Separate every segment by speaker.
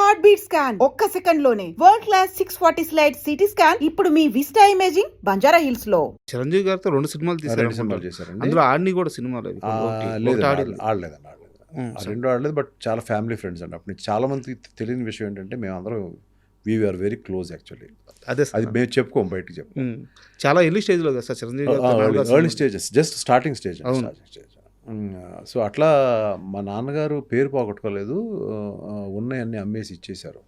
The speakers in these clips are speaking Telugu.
Speaker 1: హార్ట్ బీట్ స్కాన్ ఒక్క సెకండ్ లోనే world class 640 slide CT scan ఇప్పుడు మీ విస్టా ఇమేజింగ్ బంజారా హిల్స్ లో.
Speaker 2: చిరంజీవి గారితో 2 సినిమాలు తీశారు.
Speaker 3: చేశారండి.
Speaker 2: అందులో ఆడిని కూడా సినిమాలు అవి.
Speaker 3: ఆడలేదండి. రెండు ఆడలేదు. బట్ చాలా ఫ్యామిలీ ఫ్రెండ్స్ అండి. అప్పుడు చాలా మందికి తెలియని విషయం ఏంటంటే మేమందరం వీఆర్ వెరీ క్లోజ్ యాక్చువల్లీ. అది మేము చెప్పుకోం, బయటకు చెప్పుకోం.
Speaker 2: చాలా ఎర్లీ స్టేజ్లో కదా sir Chiranjeevi
Speaker 3: early stages, just starting stage. So అట్లా మా నాన్నగారు పేరు పోగొట్టుకోలేదు, ఉన్నాయన్నీ అమ్మేసి ఇచ్చేశారు.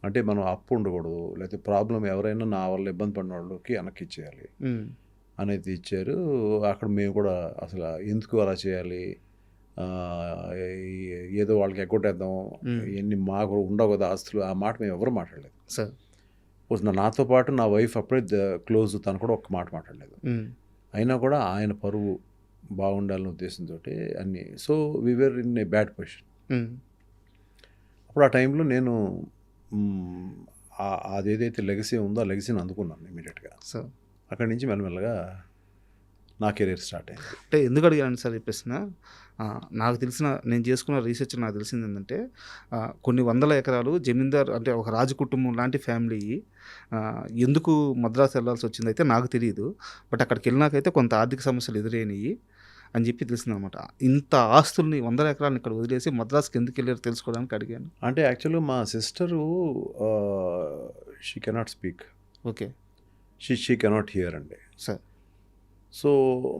Speaker 3: అంటే మనం అప్పు ఉండకూడదు, లేకపోతే ప్రాబ్లం ఎవరైనా నా వల్ల ఇబ్బంది పడిన వాళ్ళకి వెనక్కి ఇచ్చేయాలి అనేది ఇచ్చారు. అక్కడ మేము కూడా అసలు ఎందుకు అలా చేయాలి, ఏదో వాళ్ళకి ఎగ్గొట్టేద్దాం, ఇవన్నీ మాకు ఉండవు కదా ఆస్తులు, ఆ మాట మేము ఎవరు మాట్లాడలేదు సార్. నాతో పాటు నా వైఫ్ అప్పుడే క్లోజ్, తను కూడా ఒక్క మాట మాట్లాడలేదు. అయినా కూడా ఆయన పరువు బాగుండాలనే ఉద్దేశంతో అన్నీ. So we are in a bad position. అప్పుడు ఆ టైంలో నేను అదేదైతే లెగసీ ఉందో ఆ లెగసీని అందుకున్నాను ఇమీడియట్గా. సో అక్కడి నుంచి మెల్లమెల్లగా నా కెరీర్ స్టార్ట్ అయింది.
Speaker 2: అంటే ఎందుకు అడిగాను సార్ ఈ ప్రశ్న, నాకు తెలిసిన, నేను చేసుకున్న రీసెర్చ్ నాకు తెలిసింది ఏంటంటే కొన్ని వందల ఎకరాలు జమీందార్ అంటే ఒక రాజు కుటుంబం లాంటి ఫ్యామిలీ ఎందుకు మద్రాసు వెళ్ళాల్సి వచ్చింది అయితే నాకు తెలియదు. బట్ అక్కడికి వెళ్ళినాకైతే కొంత ఆర్థిక సమస్యలు ఎదురైనవి అని చెప్పి తెలిసిందనమాట. ఇంత ఆస్తుల్ని 100 ఎకరాలను ఇక్కడ వదిలేసి మద్రాసుకి ఎందుకు వెళ్ళారో తెలుసుకోవడానికి అడిగాను.
Speaker 3: అంటే యాక్చువల్గా మా sister she cannot speak.
Speaker 2: Okay.
Speaker 3: She cannot here అండి
Speaker 2: సార్.
Speaker 3: సో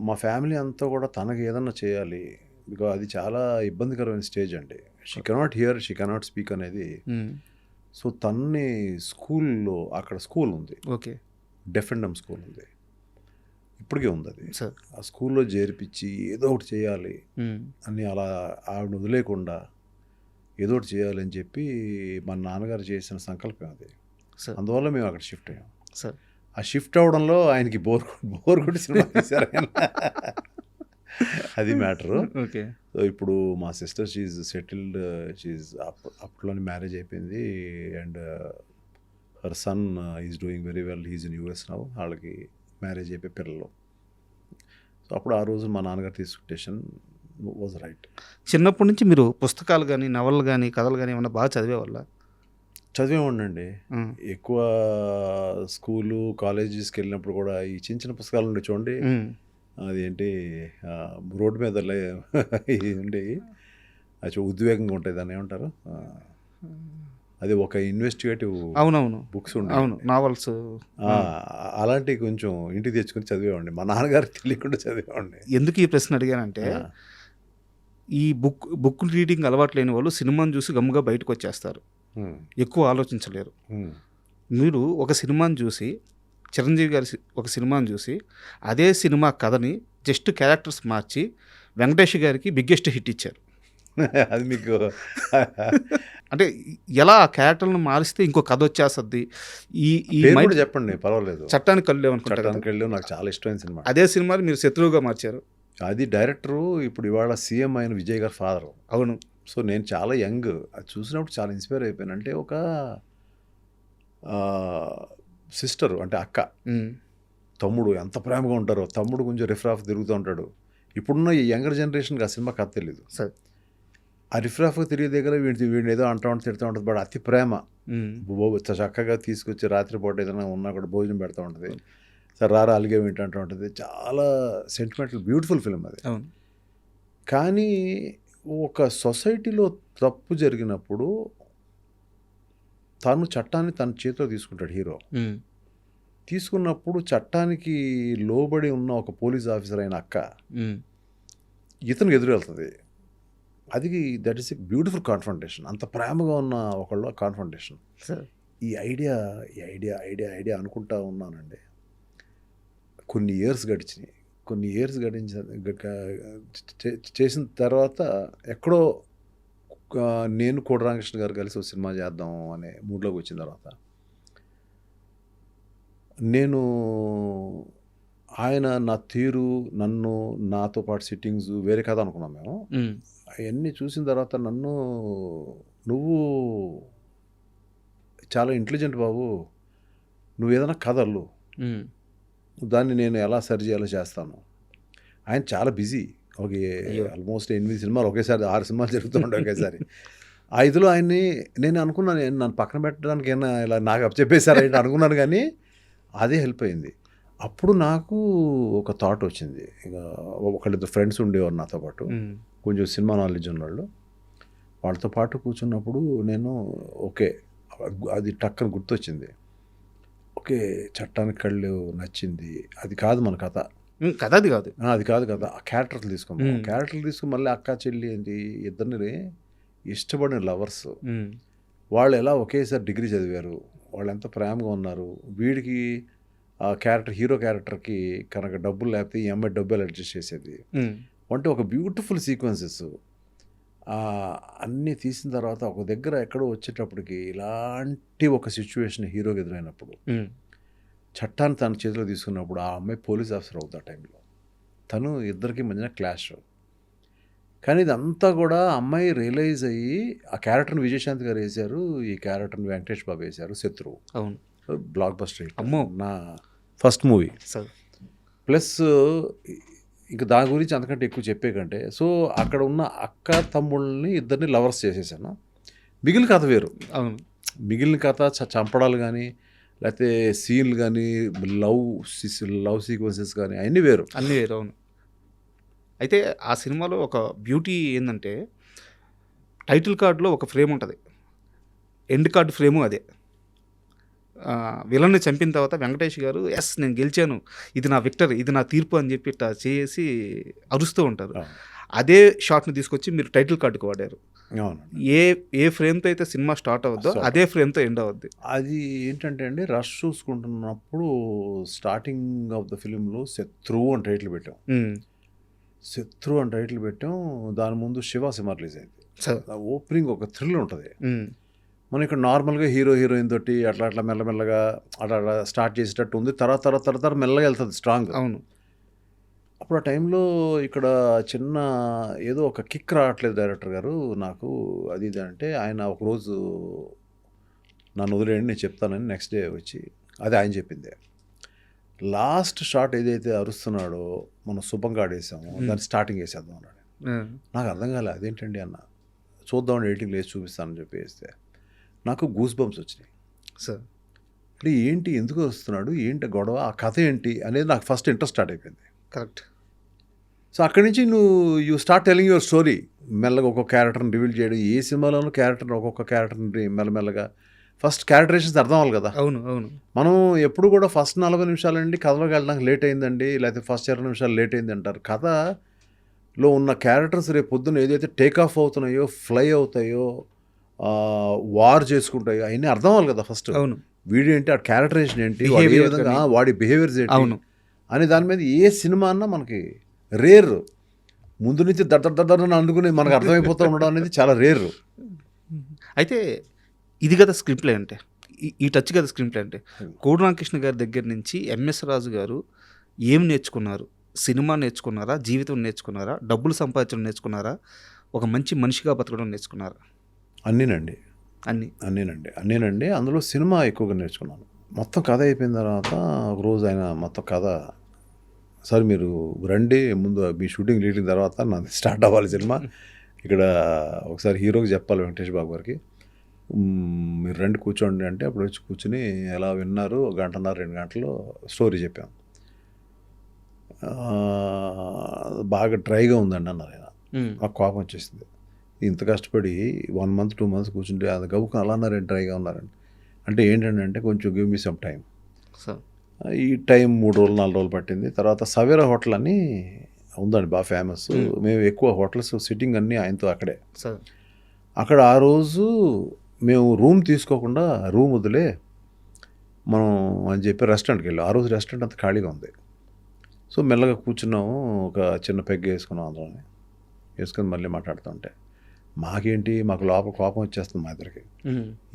Speaker 3: మా ఫ్యామిలీ అంతా కూడా తనకి ఏదన్నా చేయాలి, బికాజ్ అది చాలా ఇబ్బందికరమైన స్టేజ్ అండి. She cannot hear, she cannot speak అనేది. సో తన్ని స్కూల్లో, అక్కడ స్కూల్ ఉంది,
Speaker 2: okay,
Speaker 3: deaf and dumb school ఉంది, ఇప్పటికే ఉంది అది. ఆ స్కూల్లో చేర్పించి ఏదో ఒకటి చేయాలి అని, అలా ఆవిడ వదిలేకుండా ఏదో ఒకటి చేయాలి అని చెప్పి మా నాన్నగారు చేసిన సంకల్పం అది. అందువల్ల మేము అక్కడ షిఫ్ట్ అయ్యాం సార్. ఆ షిఫ్ట్ అవడంలో ఆయనకి బోర్ కొట్టి సినిమా తీశారు ఆయన. అది మ్యాటరు.
Speaker 2: ఓకే.
Speaker 3: సో ఇప్పుడు మా సిస్టర్ షీఈ్ సెటిల్డ్, షీఈ్ అప్పట్లోనే మ్యారేజ్ అయిపోయింది. And her son is doing very well, he's in US now. వాళ్ళకి మ్యారేజ్ అయిపోయి పిల్లలు. సో అప్పుడు ఆ రోజు మా నాన్నగారు తీసుకున్న డెసిషన్ వాజ్ రైట్.
Speaker 2: చిన్నప్పటి నుంచి మీరు పుస్తకాలు కానీ, నవలలు కానీ, కథలు కానీ ఏమన్నా బాగా చదివేవాళ్ళ?
Speaker 3: చదివేవాడినండి. ఎక్కువ స్కూలు కాలేజెస్కి వెళ్ళినప్పుడు కూడా ఈ చిన్న చిన్న పుస్తకాలు ఉండే చూడండి, అదేంటి రోడ్డు మీద ఉండేవి, అది ఉద్వేగంగా ఉంటాయి, దాన్ని ఏమంటారు, అది ఒక ఇన్వెస్టిగేటివ్
Speaker 2: అవునవును
Speaker 3: బుక్స్ ఉండే,
Speaker 2: అవును, నావల్స్,
Speaker 3: అలాంటివి కొంచెం ఇంటికి తెచ్చుకొని చదివేవాడిని. మా నాన్నగారికి తెలియకుండా చదివేవాడిని.
Speaker 2: ఎందుకు ఈ ప్రశ్న అడిగానంటే ఈ బుక్ రీడింగ్ అలవాటు లేని వాళ్ళు సినిమాని చూసి గమ్ముగా బయటకు వచ్చేస్తారు, ఎక్కువ ఆలోచించలేరు. మీరు ఒక సినిమాని చూసి, చిరంజీవి గారి ఒక సినిమాని చూసి అదే సినిమా కథని జస్ట్ క్యారెక్టర్స్ మార్చి వెంకటేష్ గారికి బిగ్గెస్ట్ హిట్ ఇచ్చారు.
Speaker 3: అది మీకు
Speaker 2: అంటే ఎలా ఆ క్యారెక్టర్లను మారిస్తే ఇంకో కథ వచ్చేస్తుంది. ఈ
Speaker 3: చెప్పండి, పర్వాలేదు.
Speaker 2: చట్టానికి కళ్ళు అనుకుంటారు,
Speaker 3: నాకు చాలా ఇష్టమైన సినిమా.
Speaker 2: అదే సినిమాని మీరు శత్రువుగా మార్చారు.
Speaker 3: అది డైరెక్టరు ఇప్పుడు ఇవాళ సీఎం అయిన విజయ్ గారి ఫాదరు.
Speaker 2: అవును.
Speaker 3: సో నేను చాలా యంగ్, అది చూసినప్పుడు చాలా ఇన్స్పైర్ అయిపోయాను. అంటే ఒక సిస్టరు అంటే అక్క, తమ్ముడు ఎంత ప్రేమగా ఉంటారో, తమ్ముడు కొంచెం రిఫ్రాఫ్ తిరుగుతూ ఉంటాడు. ఇప్పుడున్న ఈ యంగర్ జనరేషన్కి ఆ సినిమా కథ తెలీదు.
Speaker 2: సార్
Speaker 3: ఆ రిఫ్రాఫ్గా తిరిగే దగ్గర వీడిని ఏదో అంటూ ఉంటుంది, తిడుతూ ఉంటుంది. బట్ అతి ప్రేమ, చక్కగా తీసుకొచ్చి రాత్రిపూట ఏదైనా ఉన్నా కూడా భోజనం పెడతా ఉంటుంది. సార్ రారా అలిగే వింటూ ఉంటుంది. చాలా సెంటిమెంటల్ బ్యూటిఫుల్ ఫిల్మ్ అది. కానీ ఒక సొసైటీలో తప్పు జరిగినప్పుడు తను చట్టాన్ని తన చేతిలో తీసుకుంటాడు హీరో. తీసుకున్నప్పుడు చట్టానికి లోబడి ఉన్న ఒక పోలీస్ ఆఫీసర్ అయిన అక్క ఇతనికి ఎదురు వెళ్తుంది. అది that is a beautiful confrontation. అంత ప్రేమగా ఉన్న ఒకళ్ళు కాన్ఫ్రంటేషన్. ఈ ఐడియా అనుకుంటా ఉన్నానండి. కొన్ని ఇయర్స్ చేసిన తర్వాత ఎక్కడో నేను కోడి రామకృష్ణ గారు కలిసి ఒక సినిమా చేద్దాం అనే మూడ్లోకి వచ్చిన తర్వాత నేను ఆయన నా తీరు, నన్ను, నాతో పాటు సిట్టింగ్స్ వేరే కథ అనుకున్నాం మేము. అవన్నీ చూసిన తర్వాత నువ్వు చాలా ఇంటెలిజెంట్ బాబు, నువ్వు ఏదైనా కథలు దాన్ని నేను ఎలా సరి చేయాలో చేస్తాను. ఆయన చాలా బిజీ, ఆల్మోస్ట్ 8 సినిమాలు ఒకేసారి, 6 సినిమాలు జరుగుతూ ఉండే ఒకేసారి. ఆ ఇదిలో ఆయన్ని నేను అనుకున్నాను, నన్ను పక్కన పెట్టడానికి ఏమన్నా ఇలా నాకు చెప్పేశారంటే అనుకున్నాను, కానీ అదే హెల్ప్ అయింది. అప్పుడు నాకు ఒక థాట్ వచ్చింది. ఇక ఒకళ్ళిద్దరు ఫ్రెండ్స్ ఉండేవారు నాతో పాటు, కొంచెం సినిమా నాలెడ్జ్ ఉన్నవాళ్ళు. వాళ్ళతో పాటు కూర్చున్నప్పుడు నేను ఓకే, అది టక్కన గుర్తొచ్చింది. ఓకే, చట్టానికి కళ్ళు నచ్చింది, అది కాదు మన కథ,
Speaker 2: కథ అది కాదు,
Speaker 3: అది కాదు కదా, ఆ క్యారెక్టర్లు తీసుకున్నాం. క్యారెక్టర్లు తీసుకుని మళ్ళీ అక్క చెల్లి ఏంటి, ఇద్దరిని ఇష్టపడిన లవర్స్, వాళ్ళు ఎలా ఒకేసారి డిగ్రీ చదివారు, వాళ్ళు ఎంత ప్రేమగా ఉన్నారు, వీడికి ఆ క్యారెక్టర్ హీరో క్యారెక్టర్కి కనుక డబ్బులు లేకపోతే ఈ అమ్మాయి డబ్బులు అడ్జస్ట్ చేసేది అంటే ఒక బ్యూటిఫుల్ సీక్వెన్సెస్ అన్నీ తీసిన తర్వాత ఒక దగ్గర ఎక్కడో వచ్చేటప్పటికి ఇలాంటి ఒక సిచ్యువేషన్ హీరోకి ఎదురైనప్పుడు, చట్టాన్ని తన చేతిలో తీసుకున్నప్పుడు ఆ అమ్మాయి పోలీస్ ఆఫీసర్ అవుతుంది. ఆ టైంలో తను ఇద్దరికి మధ్యన క్లాష్. కానీ ఇదంతా కూడా అమ్మాయి రియలైజ్ అయ్యి ఆ క్యారెక్టర్ని విజయశాంతి గారు వేశారు, ఈ క్యారెక్టర్ని వెంకటేష్ బాబు వేశారు, శత్రువు.
Speaker 2: అవును,
Speaker 3: బ్లాక్ బస్టర్
Speaker 2: అమ్మో
Speaker 3: నా ఫస్ట్ మూవీ.
Speaker 2: సార్
Speaker 3: ప్లస్ ఇంకా దాని గురించి అంతకంటే ఎక్కువ చెప్పే కంటే, సో అక్కడ ఉన్న అక్క తమ్ముళ్ళని ఇద్దరిని లవర్స్ చేసేసాను. మిగిలిన కథ వేరు.
Speaker 2: అవును,
Speaker 3: మిగిలిన కథ చంపడాలు కానీ లేకపోతే సీన్లు కానీ లవ్ సీక్వెన్సెస్ కానీ అన్నీ వేరు.
Speaker 2: అన్నీ వేరు. అవును. అయితే ఆ సినిమాలో ఒక బ్యూటీ ఏంటంటే టైటిల్ కార్డులో ఒక ఫ్రేమ్ ఉంటుంది, ఎండ్ కార్డు ఫ్రేము అదే. విలన్ని చంపిన తర్వాత వెంకటేష్ గారు ఎస్ నేను గెలిచాను, ఇది నా విక్టరీ, ఇది నా తీర్పు అని చెప్పి ఇట్లా చేసి అరుస్తూ ఉంటారు. అదే షాట్ని తీసుకొచ్చి మీరు టైటిల్ కార్డుకి వాడారు. ఏ ఫ్రేమ్తో అయితే సినిమా స్టార్ట్ అవుద్దో అదే ఫ్రేమ్తో ఎండ్ అవుద్ది.
Speaker 3: అది ఏంటంటే అండి, రష్ చూసుకుంటున్నప్పుడు స్టార్టింగ్ ఆఫ్ ద ఫిలింలో శత్రువు అని టైటిల్ పెట్టాం. శత్రువు అని టైటిల్ పెట్టాం. దాని ముందు శివ సినిమా రిలీజ్ అయింది. ఓపెనింగ్ ఒక థ్రిల్ ఉంటుంది. మనం ఇక్కడ నార్మల్గా హీరో హీరోయిన్ తోటి అట్లా అట్లా మెల్లమెల్లగా అట్లా అట్లా స్టార్ట్ చేసేటట్టు ఉంది. తర్వాత మెల్లగా వెళ్తుంది స్ట్రాంగ్.
Speaker 2: అవును.
Speaker 3: అప్పుడు ఆ టైంలో ఇక్కడ చిన్న ఏదో ఒక కిక్ రావట్లేదు డైరెక్టర్ గారు నాకు, అది ఇది అంటే ఆయన ఒకరోజు నన్ను వదిలేయండి నేను చెప్తానని నెక్స్ట్ డే వచ్చి అది ఆయన చెప్పిందే. లాస్ట్ షాట్ ఏదైతే అరుస్తున్నాడో మనం శుభంగా ఆడేసాము, దాన్ని స్టార్టింగ్ వేసేద్దాం అన్నాడు. నాకు అర్థం కాలే, అదేంటండి అన్న, చూద్దామని ఎడిటింగ్ లేచి చూపిస్తానని చెప్పి వేస్తే నాకు గూస్ బంప్స్ వచ్చినాయి
Speaker 2: సార్.
Speaker 3: అంటే ఏంటి, ఎందుకు వస్తున్నాడు, ఏంటి గొడవ, ఆ కథ ఏంటి అనేది నాకు ఫస్ట్ ఇంట్రెస్ట్ స్టార్ట్ అయిపోయింది.
Speaker 2: కరెక్ట్.
Speaker 3: సో అక్కడి నుంచి you start telling your story. మెల్లగా ఒక్కొక్క క్యారెక్టర్ని రివీల్ చేయడం, ఏ సినిమాలోనూ ఒక్కొక్క క్యారెక్టర్ని మెల్లమెల్లగా ఫస్ట్ క్యారెక్టరైజేషన్స్ అర్థం అవ్వాలి కదా.
Speaker 2: అవును అవును.
Speaker 3: మనం ఎప్పుడు కూడా ఫస్ట్ 40 నిమిషాలండి కథలోకి వెళ్ళడానికి లేట్ అయిందండి, లేకపోతే ఫస్ట్ 20 నిమిషాలు లేట్ అయింది అంటారు. కథలో ఉన్న క్యారెక్టర్స్ రేపు పొద్దున్న ఏదైతే టేక్ ఆఫ్ అవుతున్నాయో, ఫ్లై అవుతాయో, వార్ చేసుకుంటాయో అవన్నీ అర్థం అవ్వాలి కదా ఫస్ట్.
Speaker 2: అవును.
Speaker 3: వీడేంటి, ఆ క్యారెక్టరైజేషన్ ఏంటి, ఏ విధంగా వాడి బిహేవియర్స్ ఏంటి అని దాని మీద ఏ సినిమా అన్నా మనకి రేర్. ముందు నుంచి దడ్డని అందుకుని మనకు అర్థమైపోతూ ఉండడం అనేది చాలా రేర్.
Speaker 2: అయితే ఇది కదా స్క్రీన్ ప్లే అంటే, ఈ టచ్ కదా స్క్రీన్ ప్లే అంటే. కోడి రామకృష్ణ గారి దగ్గర నుంచి ఎంఎస్ రాజు గారు ఏం నేర్చుకున్నారు? సినిమా నేర్చుకున్నారా, జీవితం నేర్చుకున్నారా, డబ్బులు సంపాదించడం నేర్చుకున్నారా, ఒక మంచి మనిషిగా బతకడం నేర్చుకున్నారా?
Speaker 3: అన్నీనండి. అందులో సినిమా ఎక్కువగా నేర్చుకున్నాను. మొత్తం కథ అయిపోయిన తర్వాత ఒకరోజు ఆయన మొత్తం కథ, సార్ మీరు రండి ముందు మీ షూటింగ్ లీటింగ్ తర్వాత నాది స్టార్ట్ అవ్వాలి సినిమా, ఇక్కడ ఒకసారి హీరోకి చెప్పాలి వెంకటేష్ బాబు గారికి, మీరు రండి కూర్చోండి అంటే అప్పుడు వచ్చి కూర్చుని ఎలా విన్నారు, 1 గంటన్నర 2 గంటలు స్టోరీ చెప్పాం. బాగా డ్రైగా ఉందండి అన్నారు ఆయన. నాకు కోపం వచ్చేసింది, ఇంత కష్టపడి 1 మంత్ 2 మంత్స్ కూర్చుంటే అది గబుకుని అలా అన్నారండి, డ్రైగా ఉన్నారండి. అంటే ఏంటంటే కొంచెం గివ్ మీ సమ్ టైం. ఈ టైం 3 రోజులు 4 రోజులు పట్టింది. తర్వాత సవేరా హోటల్ అని ఉందండి, బాగా ఫేమస్. మేము ఎక్కువ హోటల్స్ సిట్టింగ్ అన్నీ ఆయనతో అక్కడే. అక్కడ ఆ రోజు మేము రూమ్ తీసుకోకుండా రూమ్ వదిలే మనం అని చెప్పి రెస్టారెంట్కి వెళ్ళాం. ఆ రోజు రెస్టారెంట్ అంత ఖాళీగా ఉంది. సో మెల్లగా కూర్చున్నాము, ఒక చిన్న పెగ్ వేసుకున్నాం, అందులోనే వేసుకొని మళ్ళీ మాట్లాడుతూ ఉంటే మాకేంటి, మాకు లోపల కోపం వచ్చేస్తుంది మా ఇద్దరికి.